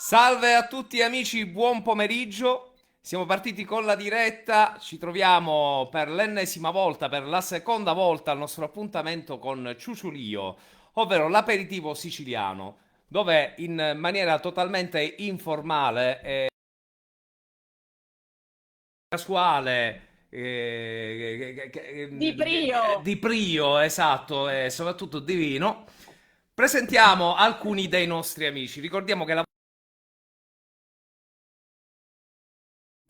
Salve a tutti amici, buon pomeriggio. Siamo partiti con la diretta, ci troviamo per l'ennesima volta, per la seconda volta al nostro appuntamento con Ciuciulio, ovvero l'aperitivo siciliano, dove in maniera totalmente informale e casuale, Di Prio. di Prio, esatto, e soprattutto divino, presentiamo alcuni dei nostri amici. Ricordiamo che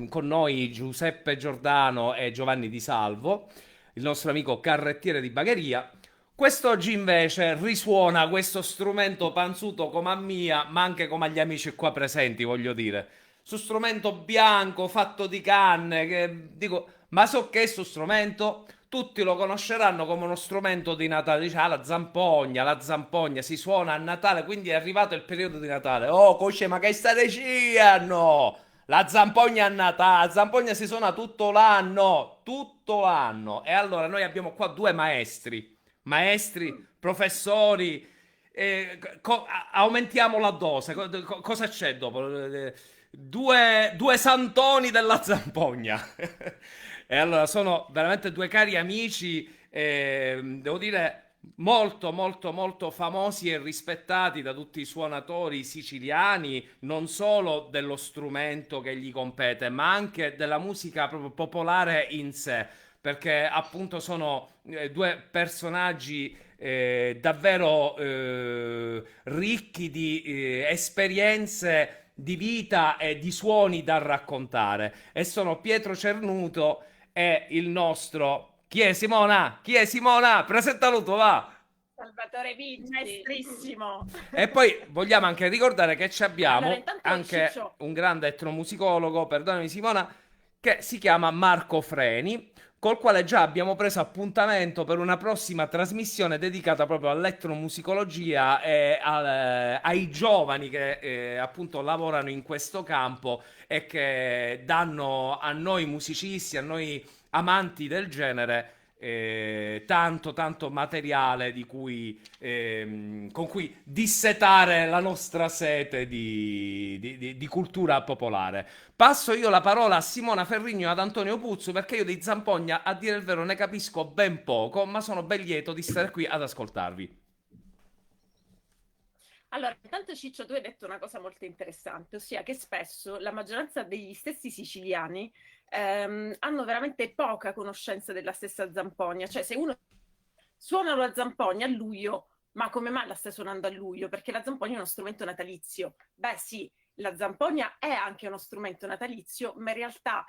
con noi Giuseppe Giordano e Giovanni Di Salvo, il nostro amico carrettiere di Bagheria. Quest'oggi invece risuona questo strumento panzuto come a mia, ma anche come agli amici qua presenti, voglio dire. Su strumento bianco fatto di canne, che dico, ma so che è sto strumento? Tutti lo conosceranno come uno strumento di Natale. Dice, ah, la zampogna si suona a Natale, quindi è arrivato il periodo di Natale. Oh, cosce, ma che state dicendo? La zampogna a Natale, la zampogna si suona tutto l'anno. E allora noi abbiamo qua due maestri, professori. Aumentiamo la dose. Cosa c'è dopo? Due santoni della zampogna. E allora sono veramente due cari amici, devo dire molto molto molto famosi e rispettati da tutti i suonatori siciliani, non solo dello strumento che gli compete, ma anche della musica proprio popolare in sé, perché appunto sono due personaggi davvero ricchi di esperienze di vita e di suoni da raccontare. E sono Pietro Cernuto e il nostro... Chi è Simona? Chi è Simona? Presentalo tu, va! Salvatore Vinci. Maestrissimo. E poi vogliamo anche ricordare che ci Allora, abbiamo intanto anche Ciccio, un grande etnomusicologo, perdonami Simona, che si chiama Marco Freni, col quale già abbiamo preso appuntamento per una prossima trasmissione dedicata proprio all'etnomusicologia e ai giovani che appunto lavorano in questo campo e che danno a noi musicisti, a noi amanti del genere, tanto tanto materiale con cui dissetare la nostra sete di cultura popolare. Passo io la parola a Simona Ferrigno e ad Antonio Puzzu perché io di Zampogna a dire il vero ne capisco ben poco, ma sono ben lieto di stare qui ad ascoltarvi. Ciccio, tu hai detto una cosa molto interessante, ossia che spesso la maggioranza degli stessi siciliani hanno veramente poca conoscenza della stessa zampogna. Cioè, se uno suona la zampogna a luglio, ma come mai la stai suonando a luglio? Perché la zampogna è uno strumento natalizio. Beh, sì, la zampogna è anche uno strumento natalizio, ma in realtà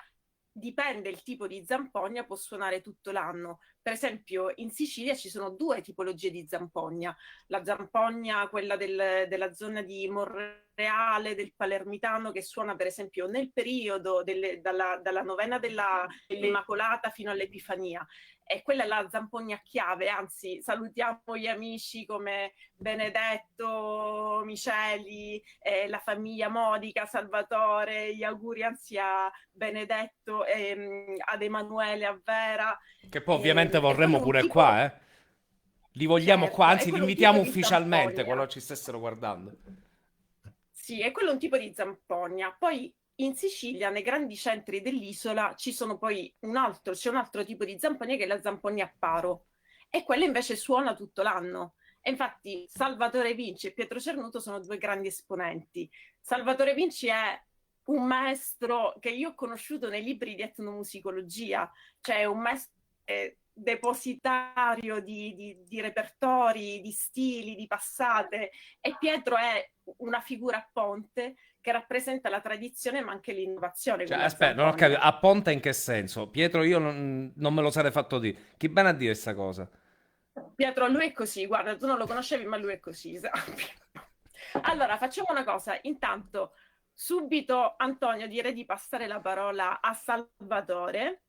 dipende il tipo di zampogna, può suonare tutto l'anno. Per esempio, in Sicilia ci sono due tipologie di zampogna. La zampogna, quella della zona di Monreale, del Palermitano, che suona per esempio nel periodo dalla novena dell'Immacolata fino all'Epifania. E quella è la zampogna a chiave, anzi salutiamo gli amici come Benedetto, Miceli, la famiglia Modica, Salvatore, gli auguri anzi a Benedetto, ad Emanuele, a Vera. Che poi ovviamente E quello vorremmo è un pure qua, tipo, eh. Li vogliamo qua, certo, è anzi li quello un tipo invitiamo di ufficialmente qualora zampogna. ci stessero guardando. Sì, è quello un tipo di zampogna. Poi in Sicilia, nei grandi centri dell'isola, ci sono poi c'è un altro tipo di zampogna che è la zampogna a paro. E quella invece suona tutto l'anno. E infatti Salvatore Vinci e Pietro Cernuto sono due grandi esponenti. Salvatore Vinci è un maestro che io ho conosciuto nei libri di etnomusicologia, cioè un maestro depositario di repertori, di stili, di passate, e Pietro è una figura a ponte che rappresenta la tradizione ma anche l'innovazione Cioè, con la aspetta, non ho capito. zampogna. A Ponte in che senso? Pietro, io non me lo sarei fatto dire. Chi bene a dire sta cosa? Pietro, lui è così, guarda, tu non lo conoscevi, ma lui è così. Allora, facciamo una cosa. Intanto, subito, Antonio, direi di passare la parola a Salvatore.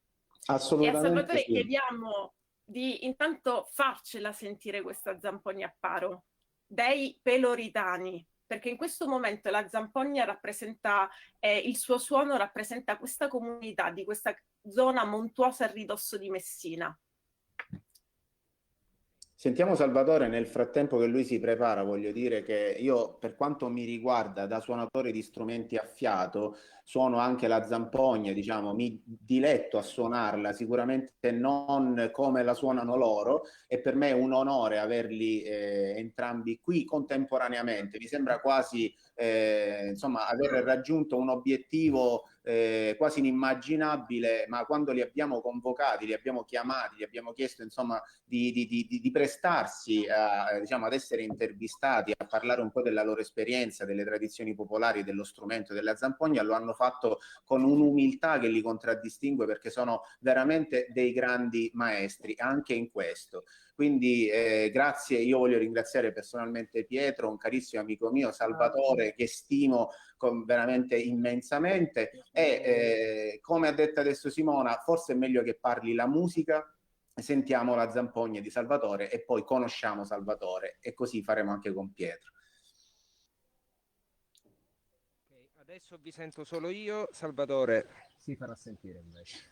E a Assolutamente Salvatore sì. chiediamo di intanto farcela sentire questa zampogna a paro dei peloritani, perché in questo momento la zampogna rappresenta, il suo suono rappresenta questa comunità di questa zona montuosa a ridosso di Messina. Sentiamo Salvatore, nel frattempo che lui si prepara, voglio dire che io, per quanto mi riguarda, da suonatore di strumenti a fiato, suono anche la zampogna, diciamo, mi diletto a suonarla, sicuramente non come la suonano loro, e per me è un onore averli entrambi qui contemporaneamente. Mi sembra quasi, insomma, aver raggiunto un obiettivo quasi inimmaginabile, ma quando li abbiamo convocati, li abbiamo chiamati, gli abbiamo chiesto, insomma, di prestarsi a, diciamo, ad essere intervistati, a parlare un po' della loro esperienza, delle tradizioni popolari, dello strumento della zampogna, lo hanno fatto con un'umiltà che li contraddistingue, perché sono veramente dei grandi maestri anche in questo. Quindi grazie, io voglio ringraziare personalmente Pietro, un carissimo amico mio, Salvatore, che stimo veramente immensamente, e come ha detto adesso Simona, forse è meglio che parli la musica, sentiamo la zampogna di Salvatore e poi conosciamo Salvatore, e così faremo anche con Pietro. Okay, adesso vi sento solo io, Salvatore si farà sentire invece.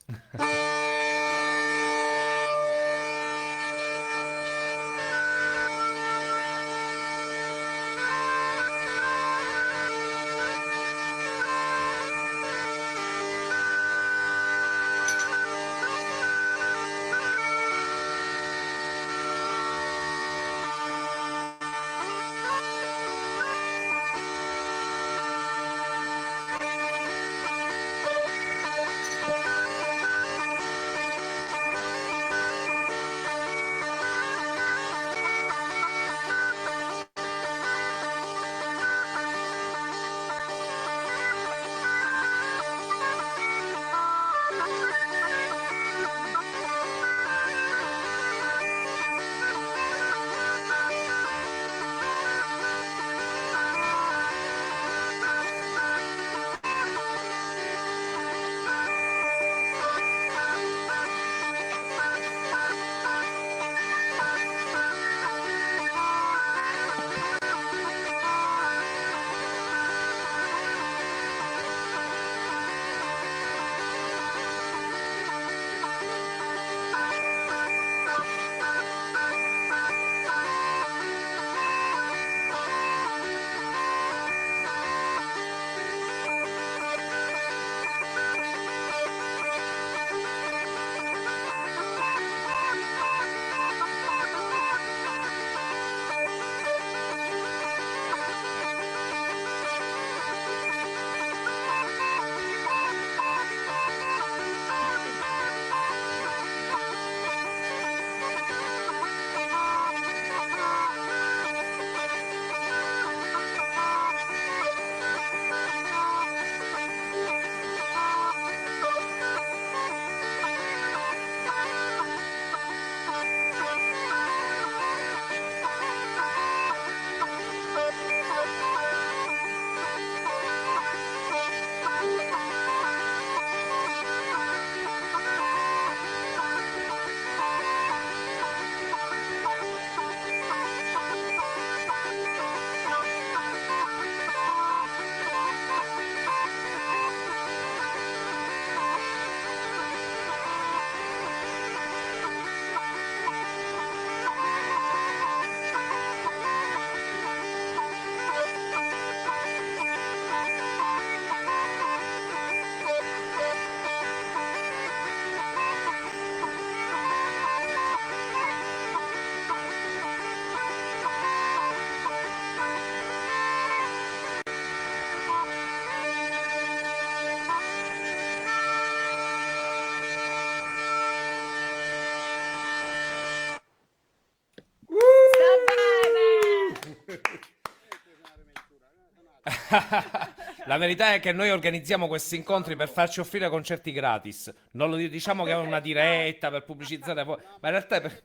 La verità è che noi organizziamo questi incontri per farci offrire concerti gratis. Non lo diciamo che è una diretta per pubblicizzare, ma in realtà è per...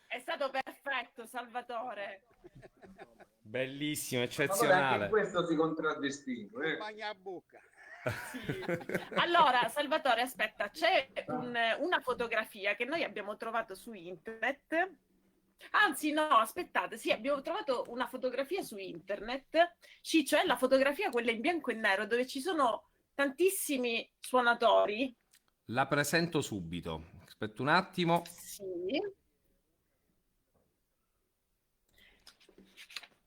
È stato perfetto, Salvatore. Bellissimo, Allora anche in eccezionale. questo si contraddistingue. Bagna a bocca. Sì. Allora, Salvatore, aspetta, c'è una fotografia che noi abbiamo trovato su internet. Anzi, no, aspettate, sì, abbiamo trovato una fotografia su internet. Ciccio, è la fotografia quella in bianco e nero dove ci sono tantissimi suonatori. La presento subito. Aspetta un attimo. Sì.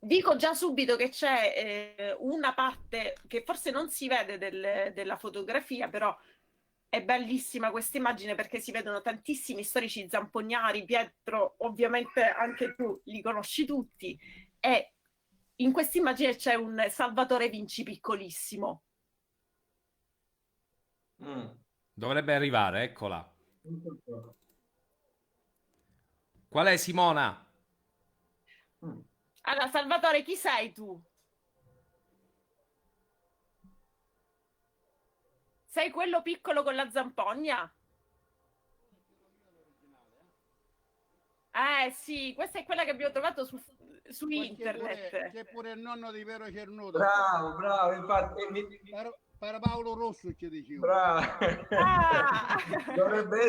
Dico già subito che c'è una parte che forse non si vede della fotografia, però è bellissima questa immagine perché si vedono tantissimi storici zampognari. Pietro, ovviamente anche tu li conosci tutti, e in questa immagine c'è un Salvatore Vinci piccolissimo. Dovrebbe arrivare, eccola. Qual è, Simona? Allora, Salvatore, chi sei tu? Sei quello piccolo con la zampogna? Sì, questa è quella che abbiamo trovato su internet. C'è pure il nonno di Piero Cernuto. Bravo, infatti. Per Paolo Rosso ci dicevo. Bravo. Ah! Dovrebbe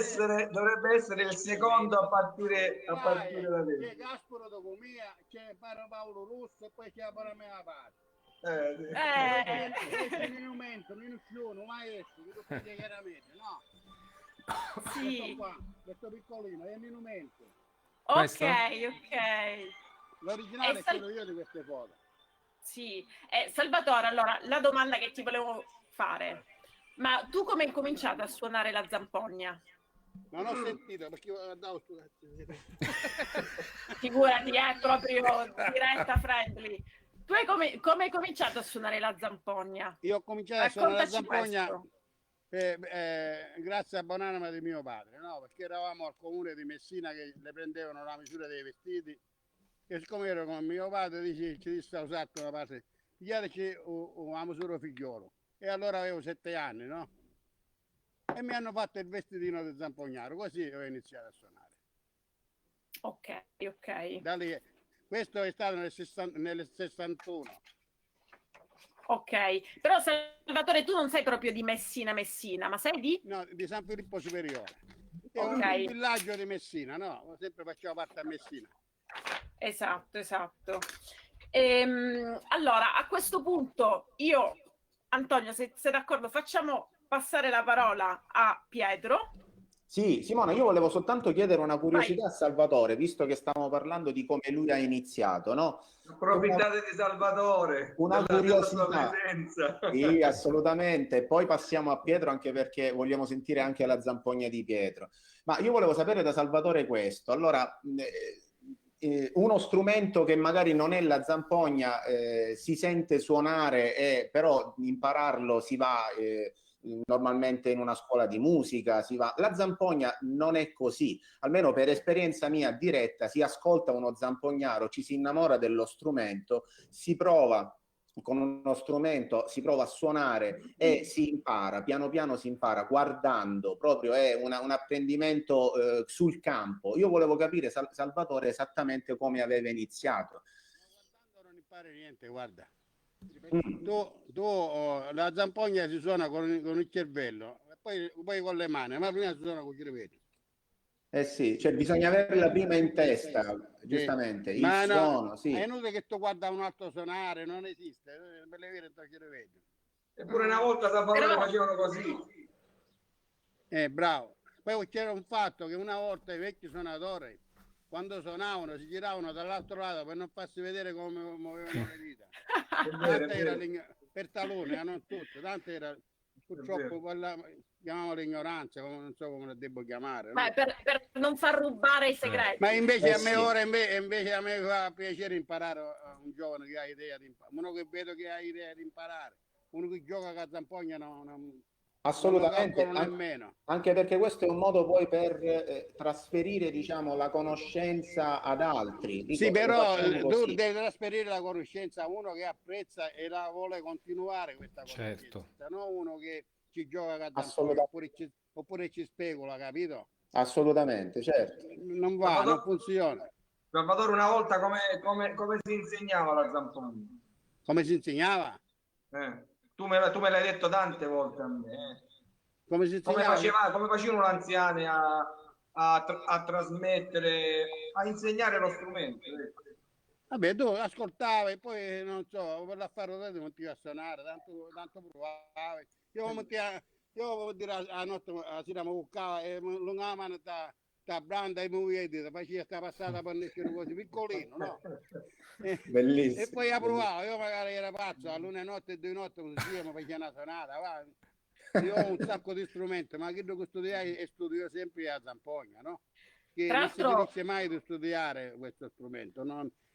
essere il secondo a partire da te. C'è Gasparo dopo mia, c'è Paolo Rosso e poi c'è la mia parte. Questo è il monumento, un maestro, che lo fai chiaramente, no? Sì. Questo piccolino è il monumento. Questo? Ok. L'originale è quello io di queste foto. Sì. Salvatore, allora, la domanda che ti volevo fare, ma tu come hai cominciato a suonare la zampogna? Non ho sentito perché io andavo sto cazzo. Figurati, è proprio diretta friendly. Tu come hai cominciato a suonare la zampogna? Io ho cominciato a suonare la Raccontaci zampogna questo. grazie a buonanima di mio padre, no? Perché eravamo al comune di Messina che le prendevano la misura dei vestiti, e siccome ero con mio padre ci disse usato una parte, pigliateci una misura figliolo, e allora avevo 7 anni, no? E mi hanno fatto il vestitino di zampognaro, così ho iniziato a suonare. Ok. Da lì, questo è stato nel 61. Ok, però Salvatore, tu non sei proprio di Messina, ma sei di? No, di San Filippo Superiore. È Ok. un villaggio di Messina, no? Sempre facevo parte a Messina. Esatto. Allora, a questo punto io, Antonio, se sei d'accordo, facciamo passare la parola a Pietro. Sì, Simona, io volevo soltanto chiedere una curiosità a Salvatore, visto che stiamo parlando di come lui ha iniziato, no? Approfittate di Salvatore, Una della sua curiosità. presenza. Sì, assolutamente. Poi passiamo a Pietro anche perché vogliamo sentire anche la zampogna di Pietro. Ma io volevo sapere da Salvatore questo. Allora, uno strumento che magari non è la zampogna, si sente suonare, però impararlo si va normalmente in una scuola di musica, si va. La zampogna non è così, almeno per esperienza mia diretta, si ascolta uno zampognaro, ci si innamora dello strumento, si prova con uno strumento, si prova a suonare e si impara, piano piano si impara, guardando, proprio è un apprendimento sul campo. Io volevo capire, Salvatore, esattamente come aveva iniziato. Guardando non impari niente, guarda. La zampogna si suona con il cervello, e poi con le mani, ma prima si suona con i cervelli. Eh sì, cioè bisogna averla prima in testa, giustamente, il Ma suono, sì. è inutile che tu guarda un altro suonare, non esiste, per le vere che le vedi. Eppure una volta Salvatore facevano così. Bravo. Poi c'era un fatto che una volta i vecchi suonatori, quando suonavano, si giravano dall'altro lato per non farsi vedere come muovevano le dita. Tanto era per talone, non tutto, tanto era purtroppo quella, chiamiamola ignoranza, non so come la devo chiamare. Ma No? per non far rubare i segreti. Ma invece a me ora invece a me fa piacere imparare a un giovane che ha idea di imparare, uno che vedo che ha idea di imparare, uno che gioca a zampogna Assolutamente, non nemmeno. Anche perché questo è un modo poi per trasferire, diciamo, la conoscenza ad altri. Dico, Sì, però tu così. devi trasferire la conoscenza a uno che apprezza e la vuole continuare questa conoscenza, Certo. non uno che ci gioca a Assolutamente. oppure ci specula, capito? Assolutamente, certo. Non va, non funziona. Salvatore, una volta come si insegnava la zampogna? Come si insegnava? Tu me l'hai detto tante volte a me. Come si insegnava? Come facevano gli anziani a trasmettere, a insegnare lo strumento? Vabbè, tu ascoltavi, poi non so, per l'affare te non ti a suonare, tanto provavi. Io io volevo dire a notte si chiama Cuccava e lunga mano sta branda e muovete, faceva sta passata per nessuno così piccolino, no? E Bellissimo. poi ha provato, io magari era pazzo, a luna notte e due notti così mi faceva una sonata, va. Io ho un sacco di strumenti, ma quello che studiai e studio sempre a zampogna, no? Che Tra non si l'altro, finisce mai di studiare questo strumento,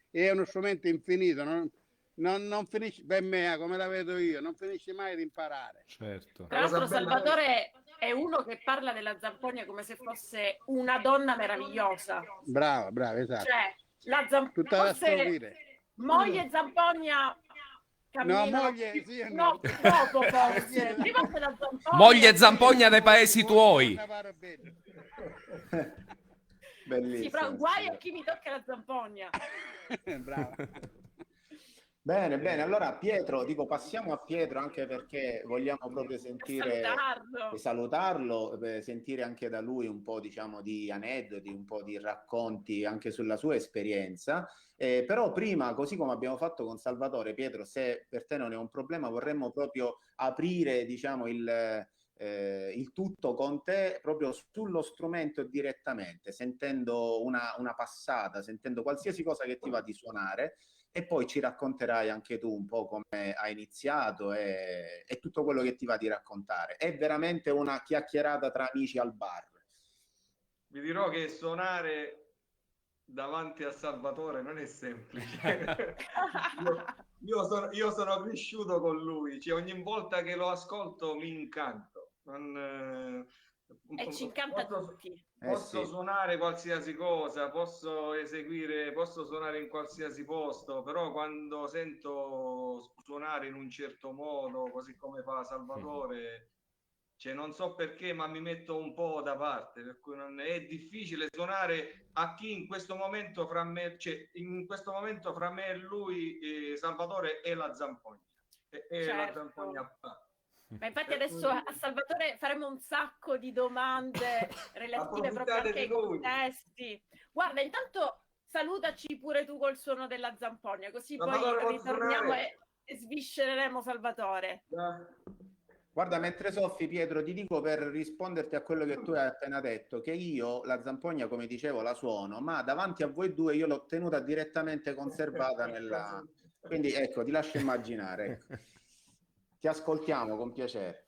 è uno strumento infinito, non finisce per me, come la vedo io, non finisce mai di imparare. Certo. tra l'altro Salvatore è uno che parla della zampogna come se fosse una donna meravigliosa. Brava, brava, esatto. Cioè, la zampogna, Tutta da forse scoprire. moglie e zampogna camminano. No, moglie, sì e no. no. Dopo forse. Prima c'è la zampogna. Moglie zampogna dei paesi tuoi. Bellissimo. Sì, però guai a chi mi tocca la zampogna. Brava. Bene, bene. Allora Pietro, dico, passiamo a Pietro anche perché vogliamo proprio sentire salutarlo, sentire anche da lui un po', diciamo, di aneddoti, un po' di racconti anche sulla sua esperienza. Però prima, così come abbiamo fatto con Salvatore, Pietro, se per te non è un problema, vorremmo proprio aprire, diciamo, il tutto con te proprio sullo strumento direttamente, sentendo una passata, sentendo qualsiasi cosa che ti va di suonare. E poi ci racconterai anche tu un po' come hai iniziato e tutto quello che ti va di raccontare. È veramente una chiacchierata tra amici al bar. Vi dirò che suonare davanti a Salvatore non è semplice. io sono cresciuto con lui, cioè ogni volta che lo ascolto mi incanto. E ci incanta tutti. Posso sì. suonare qualsiasi cosa, posso eseguire, posso suonare in qualsiasi posto, però quando sento suonare in un certo modo, così come fa Salvatore, cioè non so perché, ma mi metto un po' da parte, per cui è difficile suonare a chi in questo momento fra me, cioè in questo momento fra me e lui, Salvatore è la zampogna. È la Certo. zampogna. Ma infatti adesso a Salvatore faremo un sacco di domande relative proprio anche ai contesti. Guarda, intanto salutaci pure tu col suono della zampogna, così Salvatore, poi ritorniamo e sviscereremo Salvatore. Guarda, mentre soffi, Pietro, ti dico per risponderti a quello che tu hai appena detto, che io la zampogna, come dicevo, la suono, ma davanti a voi due io l'ho tenuta direttamente conservata nella... Quindi ecco, ti lascio immaginare. Ecco. Ti ascoltiamo con piacere.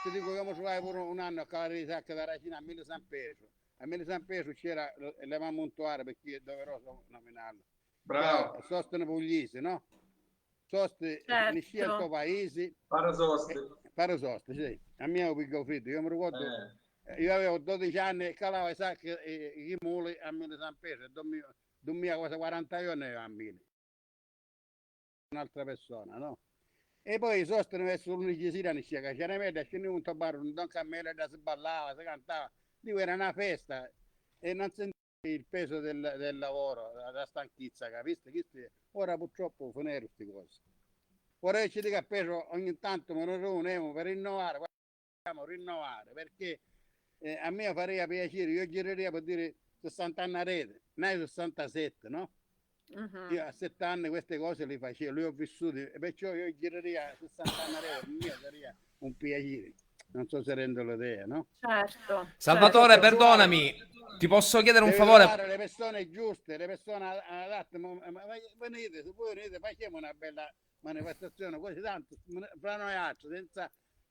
Ti dico che mi trovai pure un anno a cavare di sacca da racina a 1000 San Pietro. A 1000 San Pietro c'era le mammontuare perché è doveroso nominarlo. Bravo. Sostiene pugliese, no? Soste, Certo. ne scelto paesi. Parasoste. Parasoste, sì. A me ho piccato fritto. Io mi ricordo, io avevo 12 anni e calavo i sacchi e i muli a 1000 San Pietro. E dormia quasi 40 anni a 1000. Un'altra persona, no? E poi sostenere verso l'11 sera ne scia, c'era meglio, scendeva un tabaro, un don cammino, si ballava, si cantava. Dico, era una festa e non sentivo il peso del lavoro, la stanchezza, capiste? Ora purtroppo finire queste cose. Ora ci dico a peso ogni tanto me ne riuniamo per rinnovare, rinnovare, perché a me farebbe piacere, io girerei per dire 60 anni a rete, non 67, no? Io a 7 anni queste cose le facevo, le ho vissute, perciò io girerei a 60 anni a rete, per me sarebbe un piacere. Non so se rendo l'idea, no? Certo. Salvatore, certo. perdonami, ti posso chiedere un Devi favore? trovare le persone giuste, le persone adatte. Venite, se voi venite, facciamo una bella manifestazione così tanto fra noi altri,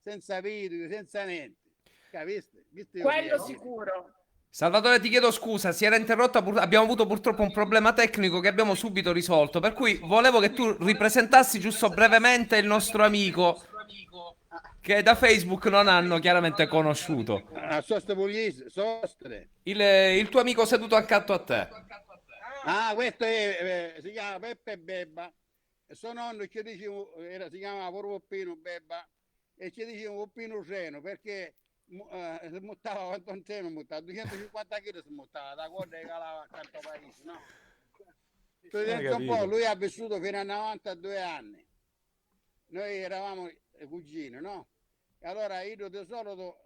senza video, senza niente. Capiste? Quello sicuro. Salvatore, ti chiedo scusa, si era interrotta, abbiamo avuto purtroppo un problema tecnico che abbiamo subito risolto, per cui volevo che tu ripresentassi giusto brevemente il nostro amico che da Facebook non hanno chiaramente conosciuto. Soste pugliese, Sostre. Il tuo amico seduto accanto a te. Ah, questo si chiama Peppe Bebba. Suo nonno ci diceva, si chiamava proprio Pino Bebba, e ci diceva Pino Seno, perché si montava quanto un treno, 250 kg si montava, da corda che calava accanto al paese, no? Un po', lui ha vissuto fino a 92 anni. Noi eravamo cugini, no? E allora io di solito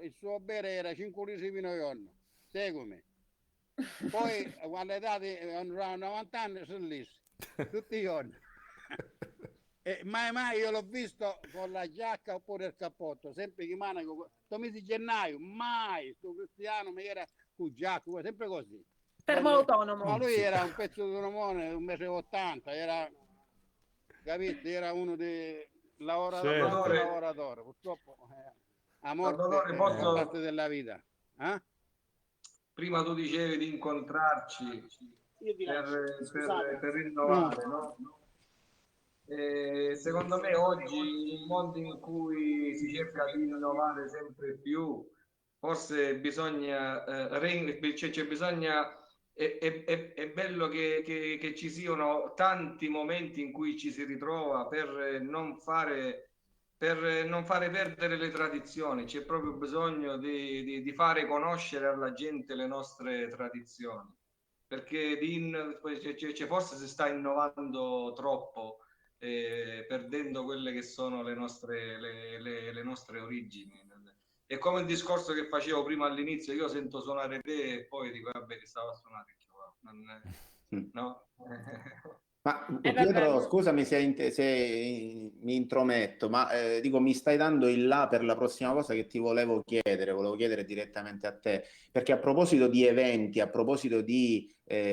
il suo bere era 5 litri di vino giorno, seguimi. Poi quando è dato 90 anni sono lì, tutti i giorni. E mai io l'ho visto con la giacca oppure il cappotto, sempre che manico, sto mese di gennaio, mai, sto cristiano mi era con giacca, sempre così. Fermo autonomo. Ma lui era un pezzo di un uomo, 1,80 m, era, capite, era uno dei lavoratori, purtroppo a morte fa parte della vita. Prima tu dicevi di incontrarci per rinnovare, no? Secondo me oggi, in un mondo in cui si cerca di innovare sempre più, forse bisogna, c'è bisogna, è bello che ci siano tanti momenti in cui ci si ritrova per non fare perdere le tradizioni. C'è proprio bisogno di fare conoscere alla gente le nostre tradizioni, perché forse si sta innovando troppo, perdendo quelle che sono le nostre origini. È come il discorso che facevo prima all'inizio, io sento suonare te e poi dico vabbè che stavo a suonare, no? Ma Pietro, scusami se mi intrometto, ma dico, mi stai dando il là per la prossima cosa che ti volevo chiedere direttamente a te, perché a proposito di eventi, a proposito di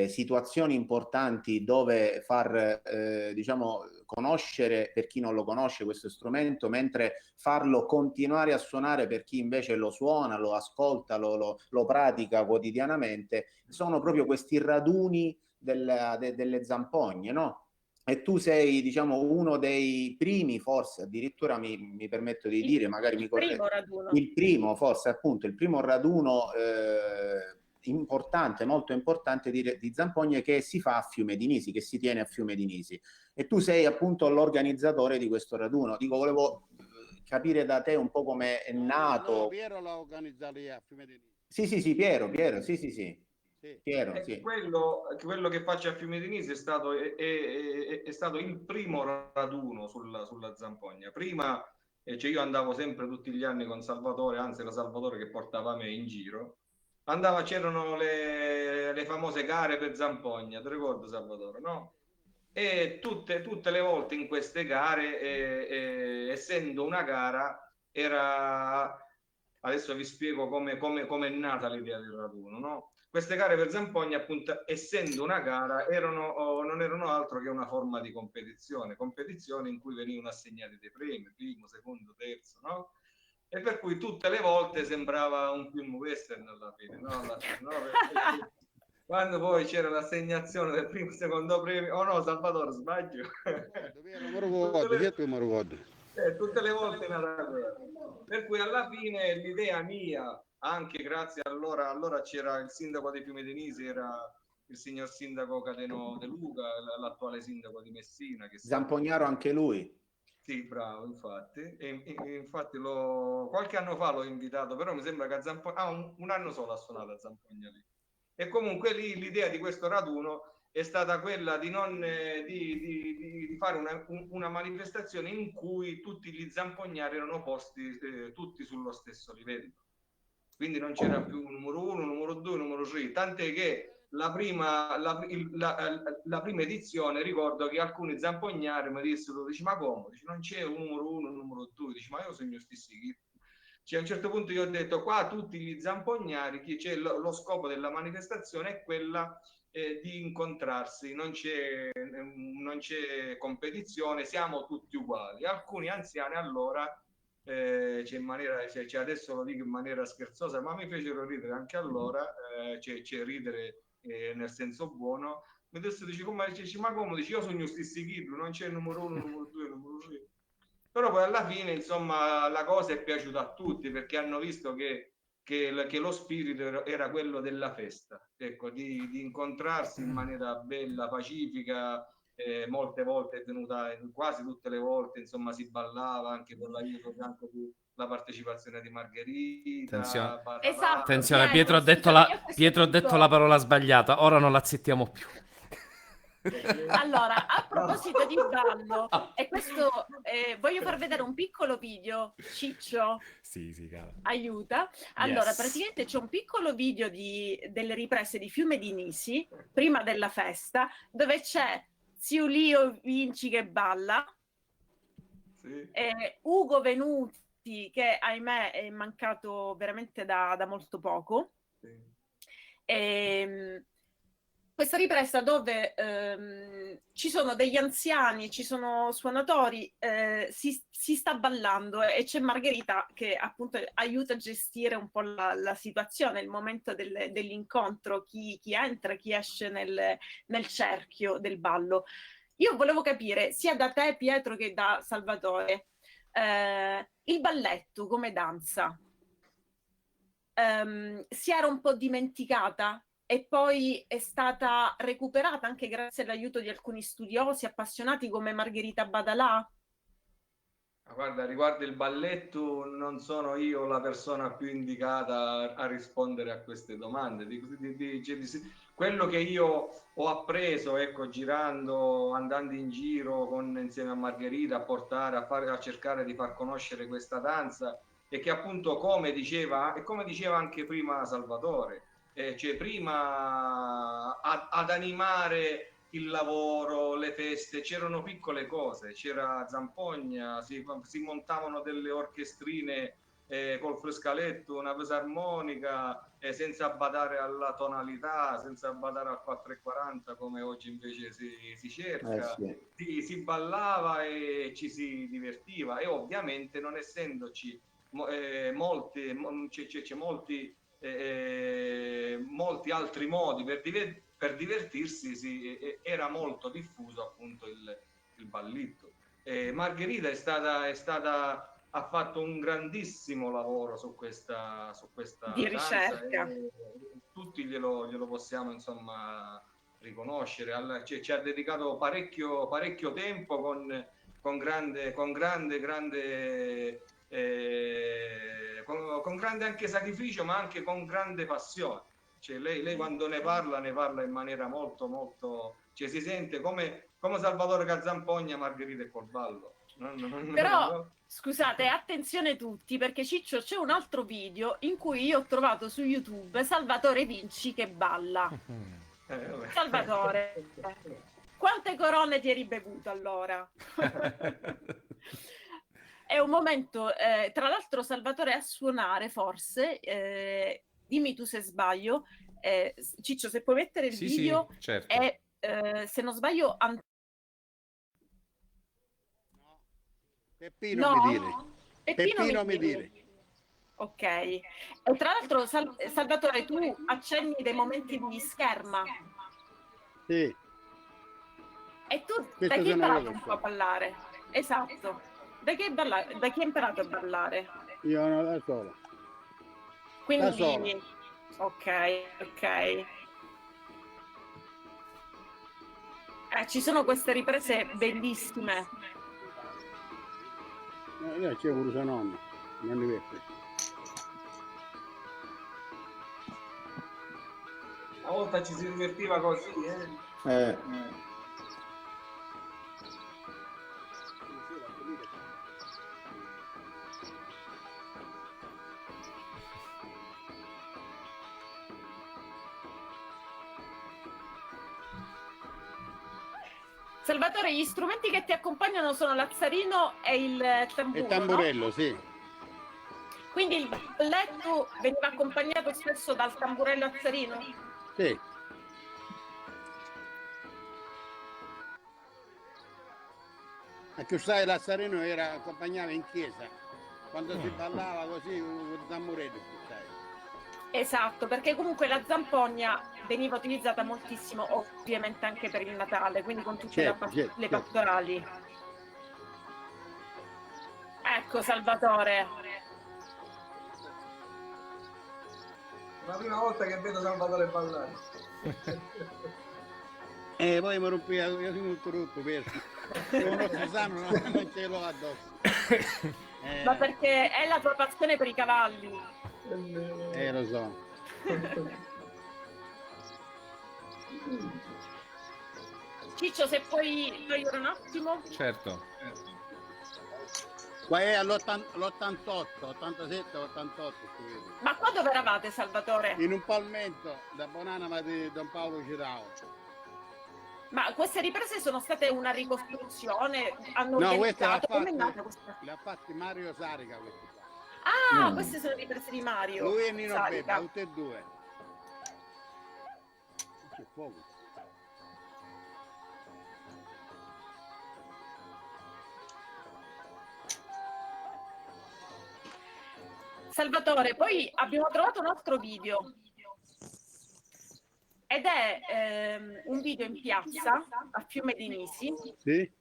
situazioni importanti dove far, diciamo, conoscere per chi non lo conosce questo strumento, mentre farlo continuare a suonare per chi invece lo suona, lo ascolta, lo pratica quotidianamente, sono proprio questi raduni delle zampogne, no? E tu sei, diciamo, uno dei primi, forse addirittura mi permetto di dire, magari mi correggo, il primo, forse appunto, il primo raduno importante, molto importante di zampogne che si fa a Fiume di Nisi, che si tiene a Fiume di Nisi. E tu sei appunto l'organizzatore di questo raduno. Dico, volevo capire da te un po' come è nato. No, Piero l'ha organizzato a Fiume di Nisi. Sì, Piero, sì. Sì. Chiaro, sì. Quello che faccio a Fiume di Nisi è stato il primo raduno sulla Zampogna. Prima cioè io andavo sempre tutti gli anni con Salvatore, anzi era Salvatore che portava me in giro. C'erano le famose gare per Zampogna, ti ricordo Salvatore, no? E tutte le volte in queste gare, essendo una gara, adesso vi spiego come è nata l'idea del raduno, no? Queste gare per Zampogna, appunto, essendo una gara, non erano altro che una forma di competizione in cui venivano assegnati dei premi, primo, secondo, terzo, no? E per cui tutte le volte sembrava un film western alla fine, no? Perché quando poi c'era l'assegnazione del primo e secondo premio, oh no, Salvatore, sbaglio. Tutte le volte per cui alla fine l'idea mia, anche grazie allora c'era il sindaco di Fiume di Nisi, era il signor sindaco Cateno De Luca, l'attuale sindaco di Messina. Che Zampognaro anche lui. Sì, bravo, infatti. Infatti qualche anno fa l'ho invitato, però mi sembra che a Zampogna, un anno solo ha suonato a Zampogna lì. E comunque lì l'idea di questo raduno è stata quella di fare una manifestazione in cui tutti gli zampognari erano posti tutti sullo stesso livello. Quindi non c'era più numero 1, numero 2, numero 3, tant'è che la prima edizione ricordo che alcuni zampognari mi dissero, dici, ma come? Dici, non c'è un numero 1, un numero 2, dici, ma io sono io stessi. Cioè, a un certo punto io ho detto, qua tutti gli zampognari, lo scopo della manifestazione è quella di incontrarsi, non c'è competizione, siamo tutti uguali. Alcuni anziani allora, adesso lo dico in maniera scherzosa, ma mi fecero ridere anche allora, c'è ridere nel senso buono. Mi adesso dici, ma come? Dici, io sono gli stessi Ghibli, non c'è il numero 1, il numero 2, il numero 3. Però poi alla fine, insomma, la cosa è piaciuta a tutti perché hanno visto che lo spirito era quello della festa, ecco, di incontrarsi in maniera bella, pacifica. Molte volte è venuta, quasi tutte le volte, insomma, si ballava anche con l'aiuto anche la partecipazione di Margherita. Esatto, Attenzione, Pietro ha detto la parola sbagliata, ora non l'accettiamo più. Allora, a proposito di ballo, e questo voglio far vedere un piccolo video, Ciccio. Sì, cara. Aiuta. Allora, Yes. praticamente c'è un piccolo video delle riprese di Fiume di Nisi, prima della festa, dove c'è Zio Lio Vinci che balla, Sì. Ugo Venuti, che ahimè è mancato veramente da molto poco. Sì. Questa ripresa dove ci sono degli anziani, ci sono suonatori, si sta ballando e c'è Margherita che appunto aiuta a gestire un po' la situazione, il momento dell'incontro, chi entra, chi esce nel cerchio del ballo. Io volevo capire, sia da te Pietro che da Salvatore, il balletto come danza si era un po' dimenticata? E poi è stata recuperata anche grazie all'aiuto di alcuni studiosi appassionati come Margherita Badalà? Guarda, riguardo il balletto, non sono io la persona più indicata a rispondere a queste domande. Quello che io ho appreso, ecco, girando, andando in giro insieme a Margherita a cercare di far conoscere questa danza, e che appunto, come diceva anche prima Salvatore, cioè prima ad animare il lavoro, le feste, c'erano piccole cose, c'era Zampogna, si montavano delle orchestrine col frescaletto, una fisarmonica, senza badare alla tonalità, senza badare al 440 come oggi invece si cerca, sì. si ballava e ci si divertiva, e ovviamente non essendoci molti altri modi per divertirsi, era molto diffuso appunto il balletto. Margherita ha fatto un grandissimo lavoro su questa di danza, ricerca. e tutti glielo possiamo insomma riconoscere. Ci ha dedicato parecchio tempo con grande anche sacrificio, ma anche con grande passione. Cioè, lei quando ne parla in maniera molto, molto... Cioè, si sente come Salvatore Cazampogna, Margherita e Corballo. Però, scusate, attenzione tutti, perché Ciccio, c'è un altro video in cui io ho trovato su YouTube Salvatore Vinci che balla. Vabbè. Salvatore, quante corone ti eri bevuto allora? È un momento, tra l'altro Salvatore a suonare forse, dimmi tu se sbaglio, Ciccio se puoi mettere il Sì, video, sì, certo. è se non sbaglio Peppino no? mi dire. Peppino mi Migili. dire. Ok, e tra l'altro Salvatore tu accenni dei momenti di scherma Sì, e tu Questo da chi hai sono imparato io un che po' a ballare? Esatto, da chi hai imparato a ballare? io no, da solo. Quindi, Da solo. ok. Ci sono queste riprese bellissime. Io c'è pure suo nonno, non li vedo. Una volta ci si divertiva così, Salvatore, gli strumenti che ti accompagnano sono l'azzarino e il tamburo, Il tamburello, no? sì. Quindi il balletto veniva accompagnato spesso dal tamburello azzarino? Sì. Anche sai, l'azzarino era accompagnato in chiesa. Quando si ballava così, con il tamburello, sai. Esatto, perché comunque la zampogna veniva utilizzata moltissimo, ovviamente anche per il Natale, quindi con tutte le pastorali. Ecco Salvatore. la prima volta che vedo Salvatore ballare. Poi mi rompi, io sono un truppo, vero? Non si sanno, non ce l'ho addosso. Ma perché è la tua passione per i cavalli? Lo so. Ciccio, se puoi togliere un attimo. Certo. Qua è all'88, 87, 88. Ma qua dove eravate, Salvatore? In un palmento da Bonanima di Don Paolo Girao. Ma queste riprese sono state una ricostruzione? Hanno No, questa organizzato? Come è nata questa? l'ha fatti Mario Sarica. Ah, queste sono le riprese di Mario. Lui e Nino Sarica. Bebba, tutti e due. C'è poco. Salvatore, poi abbiamo trovato un altro video ed è un video in piazza a Fiume di Nisi, Sì?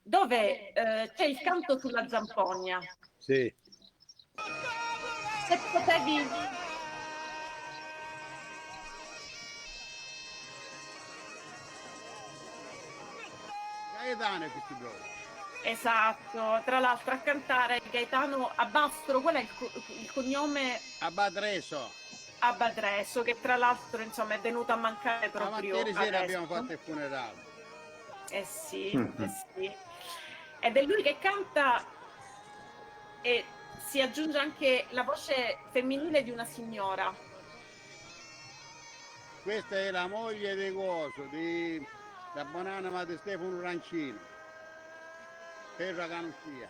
dove c'è il canto sulla zampogna. Sì. Se potevi... Gaetano è questi due. Esatto, tra l'altro a cantare Gaetano Abbastro, qual è il cognome? Abadreso. Abbadreso, che tra l'altro insomma è venuto a mancare proprio Ieri sera adesso. abbiamo fatto il funerale. Eh sì, eh sì. Ed è lui che canta e si aggiunge anche la voce femminile di una signora. Questa è la moglie di Coso, da Bonanima di Stefano Rancino. Terra Canuscia.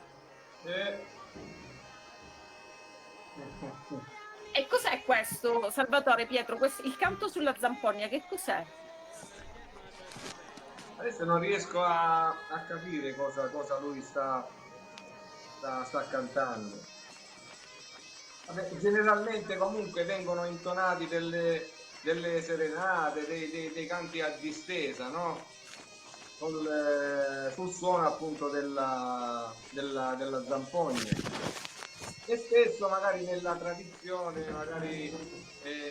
E cos'è questo, Salvatore Pietro? Il canto sulla zampogna, che cos'è? Adesso non riesco a capire cosa lui sta cantando. Vabbè, generalmente comunque vengono intonati delle serenate, dei canti a distesa, no? Sul suono appunto della zampogna. E spesso magari nella tradizione magari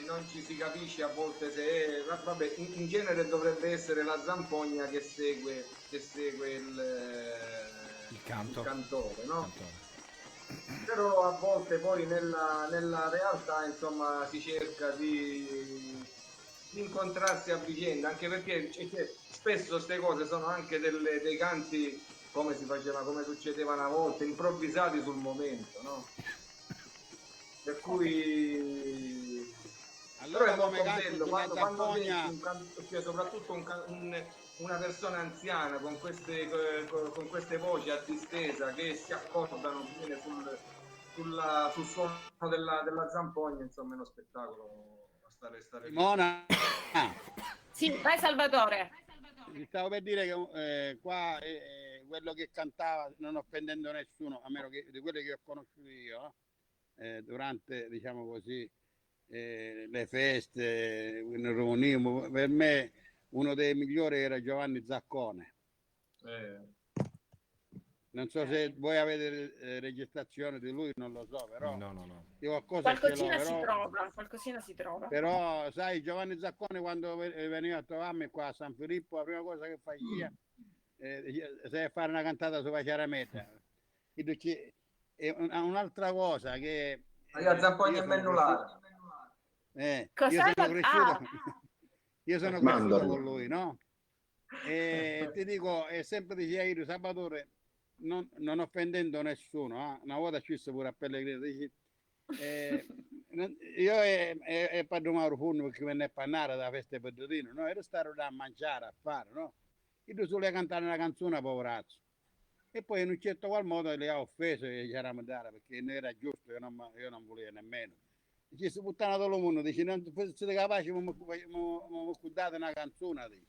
non ci si capisce a volte se vabbè, in genere dovrebbe essere la zampogna che segue il canto. il cantore, no? però a volte poi nella realtà, insomma, si cerca di incontrarsi a vicenda, anche perché spesso queste cose sono anche dei canti, come si faceva, come succedeva una volta, improvvisati sul momento, no? Per cui però Allora è come molto canto bello sulla quando senti zampogna, cioè, soprattutto una persona anziana con queste voci a distesa che si accordano bene sul suono della zampogna, insomma è uno spettacolo a stare lì. Simona, Sì, vai Salvatore. ti stavo per dire che qua quello che cantava, non offendendo nessuno, a meno che di quelli che ho conosciuto io, durante, diciamo così, le feste, ne riuniamo, per me uno dei migliori era Giovanni Zaccone. Non so se voi avete registrazione di lui, non lo so, però No. io qualcosa ce l'ho, Qualcosina si trova. però sai, Giovanni Zaccone quando veniva a trovarmi qua a San Filippo, la prima cosa che faceva se fare una cantata sulla Ciarametta. E un'altra cosa che La zampogna è mennulare. io sono cresciuto, io sono cresciuto con lui, no? E ti dico, e sempre diceva io, Salvatore, non offendendo nessuno, una volta ci sono pure a Pellegrino, dici, io e Padre Mauro Furno che venne a parlare della festa di Pedrino, no? Ero stato da mangiare, a fare, no? Io solo cantare una canzone, poverazzo. E poi in un certo qual modo le ha offeso e ci era mandare perché non era giusto, io non volevo nemmeno. Dice, si puttana tutto il mondo, dice, non siete capaci, mi date una canzone, dice.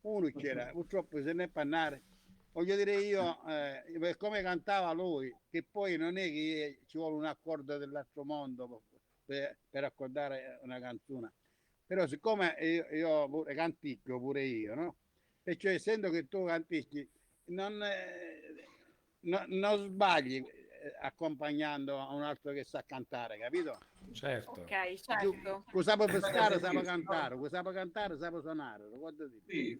Uno c'era, purtroppo se ne è parlare. Voglio dire io, per come cantava lui, che poi non è che ci vuole un accordo dell'altro mondo per accordare una canzone. Però siccome io pure canticchio pure io, no? E cioè essendo che tu canticchi, non sbagli accompagnando a un altro che sa cantare, capito? Certo. Ok, certo. Cosa puoi pescare, sa cantare, cosa puoi cantare, sa suonare. Sì.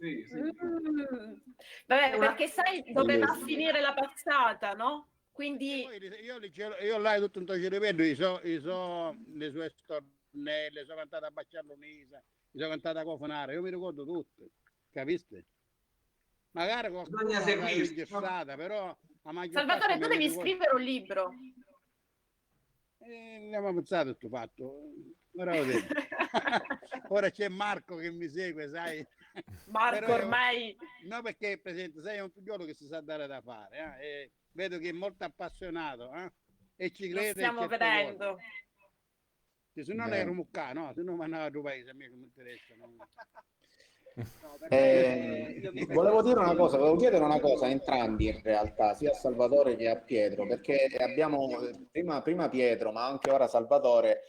Vabbè, perché sai dove va a finire la passata, no? Quindi io là tutto un ci ripeto, le sue stornelle, sono cantate a Bacciallonisa, sono cantate a Cofonare, io mi ricordo tutte, capiste? Magari qualcuno l'ha registrata, però la maggior Salvatore, parte tu devi scrivere un libro. Abbiamo pensato a questo fatto. Ora c'è Marco che mi segue, sai? Marco ormai... No, perché presente, sei un figliolo che si sa dare da fare, e vedo che è molto appassionato, e ci crede. Lo stiamo vedendo. Se non è Rumucca, no? Se non vanno a tuo paese, a me non mi interessa. No? Volevo chiedere una cosa a entrambi in realtà, sia a Salvatore che a Pietro, perché abbiamo prima Pietro, ma anche ora Salvatore,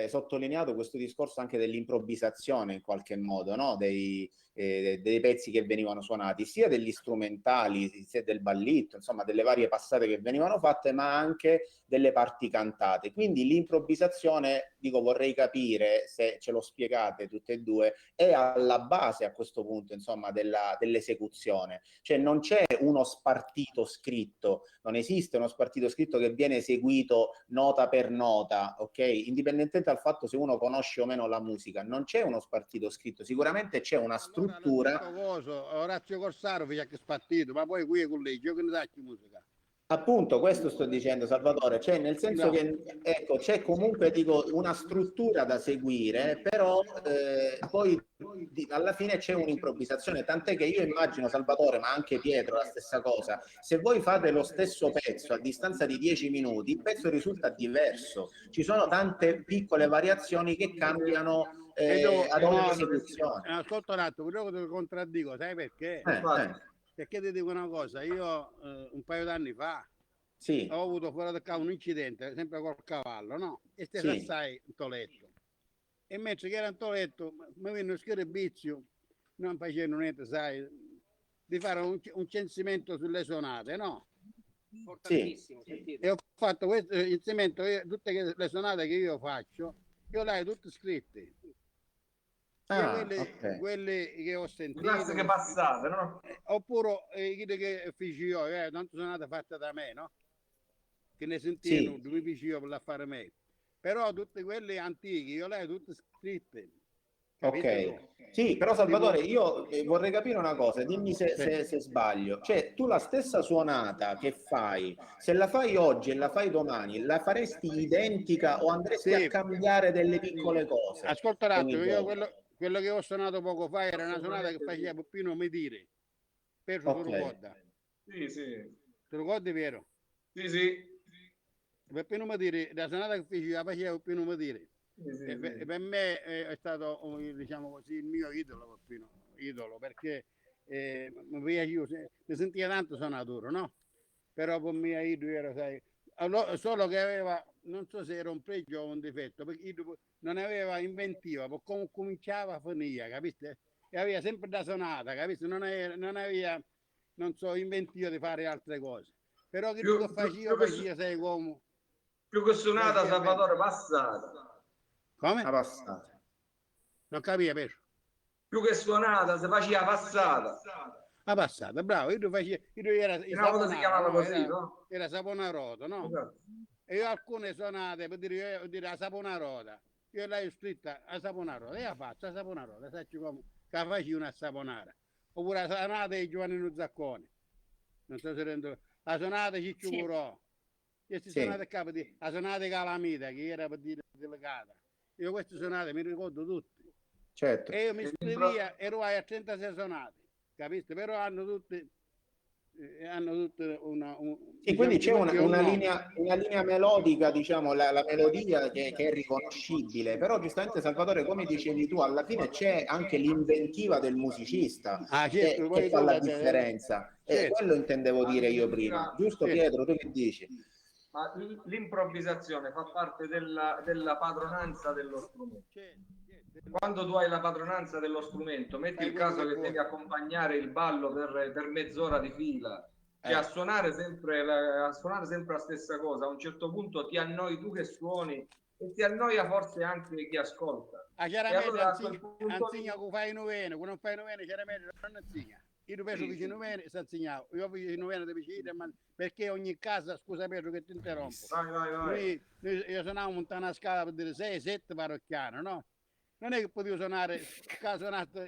sottolineato questo discorso anche dell'improvvisazione in qualche modo, no? Dei pezzi che venivano suonati, sia degli strumentali, sia del balletto, insomma delle varie passate che venivano fatte, ma anche delle parti cantate. Quindi l'improvvisazione, dico, vorrei capire se ce lo spiegate tutte e due, è alla base a questo punto, insomma, dell'esecuzione. Cioè non c'è uno spartito scritto, non esiste uno spartito scritto che viene eseguito nota per nota, ok? Indipendentemente dal fatto se uno conosce o meno la musica, non c'è uno spartito scritto, sicuramente c'è una struttura. Orazio Corsaro fece che spartito, ma poi qui è con lei, io che ne dacci musica. Appunto, questo sto dicendo, Salvatore, cioè nel senso che ecco, c'è comunque, dico, una struttura da seguire, però poi alla fine c'è un'improvvisazione, tant'è che io immagino, Salvatore, ma anche Pietro, la stessa cosa, se voi fate lo stesso pezzo a distanza di 10 minuti, il pezzo risulta diverso, ci sono tante piccole variazioni che cambiano ad ogni esecuzione. Ascolta un attimo, però ti contraddico, sai perché? Perché ti dico una cosa, io un paio d'anni fa ho avuto fuori da casa un incidente, sempre col cavallo, no? E stessa assai in Toletto. E mentre che era in Toletto, mi venne uno vizio, non facendo niente, sai, di fare un censimento sulle sonate, no? Importantissimo, e ho fatto questo censimento, tutte le sonate che io faccio, io le ho tutte scritte. Quelle che ho sentito, che passate, no? Oppure quelle che feci io, tanto sonate fatte da me, no? che ne sentivano, Sì. dove vicino per la fare meglio. Però tutte quelle antiche, io le ho tutte scritte. Capite? Ok, sì, però Salvatore, io vorrei capire una cosa, dimmi se sbaglio. Cioè, tu la stessa suonata che fai, se la fai oggi e la fai domani, la faresti identica o andresti a Sì. cambiare delle piccole cose Ascolta un attimo, ogni io volta? quello che ho suonato poco fa era una suonata che Assolutamente faceva sì. Peppino Medire. Penso tu Ok, lo ricorda. Sì, sì. Tu lo ricordi, vero? Sì, sì. Peppino Medire, la suonata che faceva Peppino Medire. Sì, sì, E sì. per me è stato, diciamo così, il mio idolo, Peppino, idolo, perché mi piaceva, mi sentiva tanto suonatore, no? Però per me idolo era, sai, solo che aveva, non so se era un pregio o un difetto, perché Idolo non aveva inventiva, per come cominciava finiva, capite? E aveva sempre da suonata, capite? Non aveva, non so, inventiva di fare altre cose. Però che tu che faceva, sai come? Più che suonata, Faceva bene. Salvatore, passata. Come? la passata. Non capiva, Pesce. Più che suonata, si faceva passata. La passata, bravo, io era il Una volta si chiamava saponato, no? così, no? Era saponaroto, no? Esatto. E io alcune suonate, per dire la saponarota, io l'ho scritta a saponarota, e la faccio a saponarota, sai come, che la faccio una a saponara. Oppure la suonata di Giovanni Zacconi, non so se rendo, la suonata di Ciccio Sì. Curò, queste Sì. suonate qua, la suonata di Calamita, che era per dire delicata. Io queste suonate mi ricordo tutte. Certo. E io mi scrivia, ero a 36 suonate, capite? Però hanno tutte una... Sì, diciamo, quindi c'è tutti un una nome. linea melodica, diciamo, la melodia che è riconoscibile, però giustamente Salvatore, come dicevi tu, alla fine c'è anche l'inventiva del musicista Ah, certo, che poi fa tu la differenza. E certo. quello intendevo dire io prima. Giusto Certo. Pietro, tu che dici? Ma l'improvvisazione fa parte della padronanza dello strumento. Quando tu hai la padronanza dello strumento, metti il caso che devi accompagnare il ballo per mezz'ora di fila, cioè a suonare sempre la stessa cosa, a un certo punto ti annoi tu che suoni e ti annoia forse anche chi ascolta. Ah, E chiaramente allora a quel punto insegna che fai novena, quando non fai novena chiaramente non insegna. Io penso che novena si insegnava, io faccio novena di vicino, ma perché ogni casa, scusa Pedro che ti interrompo, vai. io suonavo un una scala per dire 6-7 parrocchiano, no? Non è che potevo suonare, suonato